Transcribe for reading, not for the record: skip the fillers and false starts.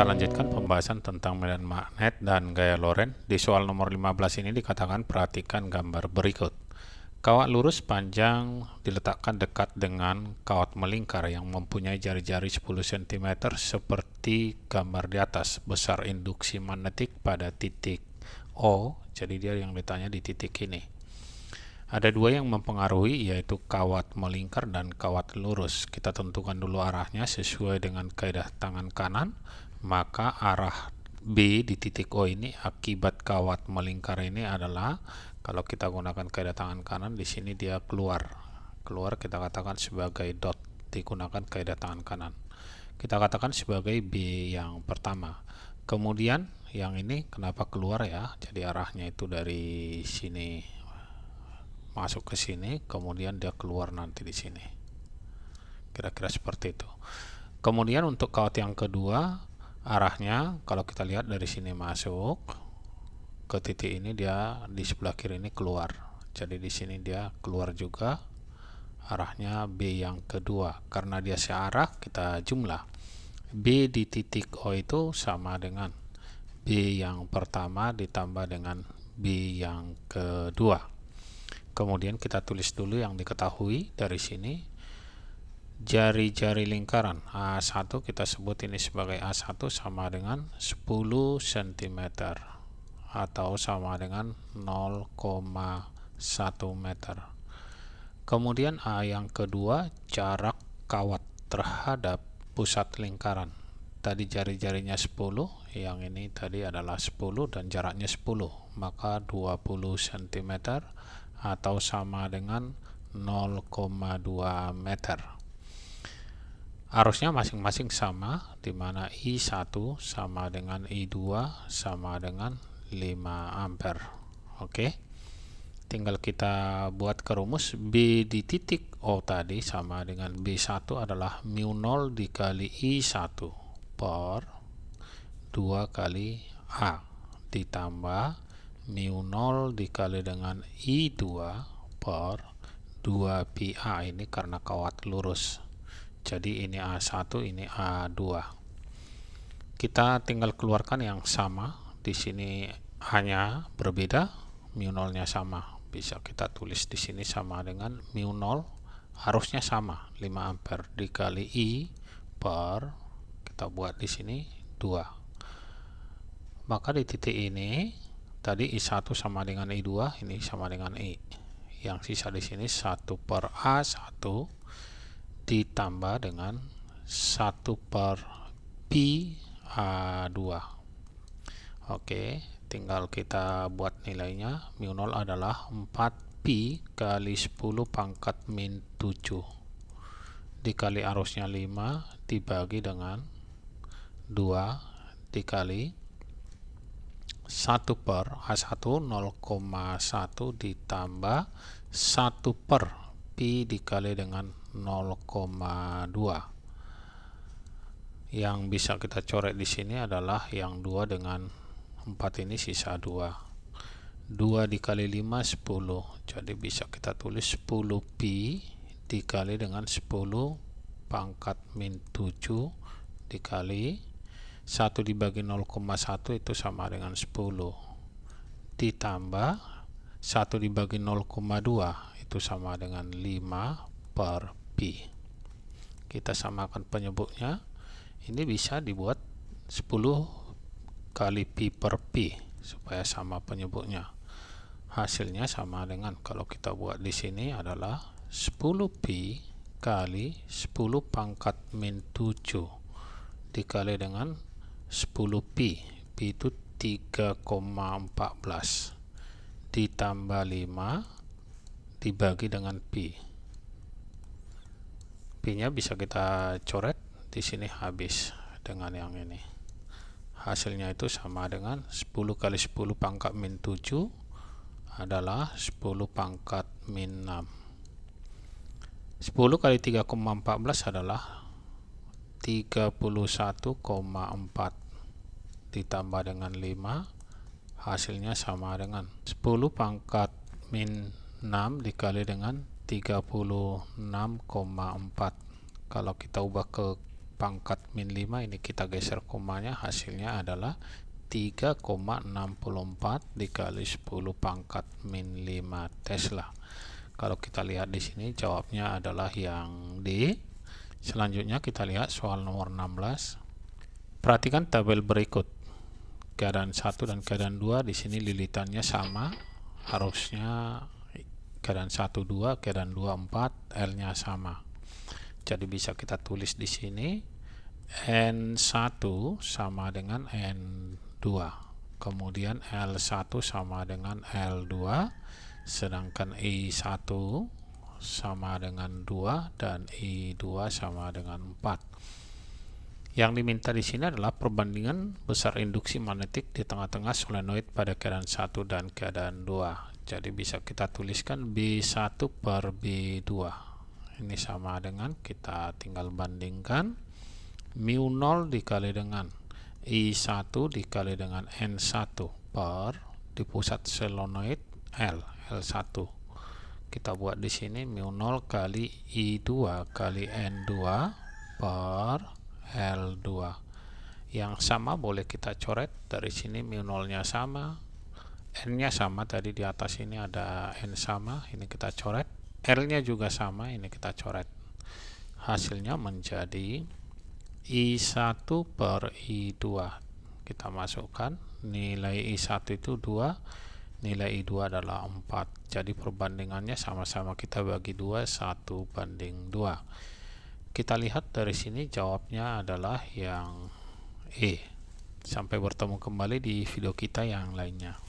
Kita lanjutkan pembahasan tentang medan magnet dan gaya Lorentz. Di soal nomor 15 ini dikatakan perhatikan gambar berikut. Kawat lurus panjang diletakkan dekat dengan kawat melingkar yang mempunyai jari-jari 10 cm seperti gambar di atas. Besar induksi magnetik pada titik O, jadi dia yang ditanya di titik ini. Ada dua yang mempengaruhi, yaitu kawat melingkar dan kawat lurus. Kita tentukan dulu arahnya sesuai dengan kaidah tangan kanan. Maka arah B di titik O ini akibat kawat melingkar ini adalah, kalau kita gunakan kaidah tangan kanan, di sini dia keluar. Keluar kita katakan sebagai dot, digunakan kaidah tangan kanan. Kita katakan sebagai B yang pertama. Kemudian yang ini kenapa keluar ya? Jadi arahnya itu dari sini masuk ke sini, kemudian dia keluar nanti di sini. Kira-kira seperti itu. Kemudian untuk kawat yang kedua, arahnya kalau kita lihat dari sini masuk ke titik ini, dia di sebelah kiri ini keluar. Jadi di sini dia keluar juga. Arahnya B yang kedua. Karena dia searah, kita jumlah. B di titik O itu sama dengan B yang pertama ditambah dengan B yang kedua. Kemudian kita tulis dulu yang diketahui dari sini. Jari-jari lingkaran A1 kita sebut ini sebagai A1 sama dengan 10 cm atau sama dengan 0,1 meter. Kemudian A yang kedua, jarak kawat terhadap pusat lingkaran. Tadi jari-jarinya 10, yang ini tadi adalah 10 dan jaraknya 10, maka 20 cm atau sama dengan 0,2 meter. Arusnya masing-masing sama, di mana I1 sama dengan I2 sama dengan 5 ampere. Oke. Tinggal kita buat ke rumus. B di titik O tadi sama dengan B1 adalah mu 0 dikali I1 per 2 kali A ditambah mu 0 dikali dengan I2 per 2 pi A, ini karena kawat lurus. Jadi ini A1, ini A2. Kita tinggal keluarkan yang sama. Di sini hanya berbeda, mu 0-nya sama. Bisa kita tulis di sini sama dengan mu 0, arusnya sama, 5 ampere dikali I per, kita buat di sini 2. Maka di titik ini tadi I1 sama dengan I2, ini sama dengan I. Yang sisa di sini 1 per A1 ditambah dengan 1 per pi A2. Oke, tinggal kita buat nilainya. Mu 0 adalah 4 pi kali 10 pangkat min 7 dikali arusnya 5 dibagi dengan 2 dikali 1 per A1 0,1 ditambah 1 per pi dikali dengan 0,2. Yang bisa kita coret di sini adalah yang 2 dengan 4 ini sisa 2. 2 dikali 5 10. Jadi bisa kita tulis 10 pi dikali dengan 10 pangkat min 7 dikali 1 dibagi 0,1 itu sama dengan 10 ditambah 1 dibagi 0,2 itu sama dengan 5 per pi. Kita samakan penyebutnya. Ini bisa dibuat 10 kali pi per pi supaya sama penyebutnya. Hasilnya sama dengan, kalau kita buat di sini adalah 10 pi kali 10 pangkat min 7 dikali dengan 10 pi. Pi itu 3,14 ditambah 5 dibagi dengan pi. Pi-nya bisa kita coret di sini, habis dengan yang ini. Hasilnya itu sama dengan 10 kali 10 pangkat min 7 adalah 10 pangkat min 6. 10 kali 3,14 adalah 31,4 ditambah dengan 5, hasilnya sama dengan 10 pangkat min 6 dikali dengan 36,4. Kalau kita ubah ke pangkat min 5, ini kita geser komanya, hasilnya adalah 3,64 dikali 10 pangkat min 5 Tesla. Kalau kita lihat di sini jawabnya adalah yang D. Selanjutnya kita lihat soal nomor 16. Perhatikan tabel berikut. Keadaan 1 dan keadaan 2 di sini lilitannya sama. Harusnya keadaan 1 2, keadaan 2 4, L-nya sama. Jadi bisa kita tulis di sini N1 sama dengan N2. Kemudian L1 sama dengan L2, sedangkan I1 sama dengan 2 dan I2 sama dengan 4. Yang diminta di sini adalah perbandingan besar induksi magnetik di tengah-tengah solenoid pada keadaan 1 dan keadaan 2. Jadi bisa kita tuliskan B1 per B2. Ini sama dengan, kita tinggal bandingkan, mu 0 dikali dengan I1 dikali dengan N1 per di pusat solenoid L1. Kita buat di sini mu 0 kali I2 kali N2 per L2. Yang sama boleh kita coret dari sini, mu 0-nya sama, N-nya sama, tadi di atas ini ada N sama, ini kita coret, L-nya juga sama, ini kita coret. Hasilnya menjadi I1 per I2. Kita masukkan, nilai I1 itu 2, nilai I2 adalah 4. Jadi perbandingannya sama-sama kita bagi 2, 1 banding 2. Kita lihat dari sini jawabnya adalah yang E. Sampai bertemu kembali di video kita yang lainnya.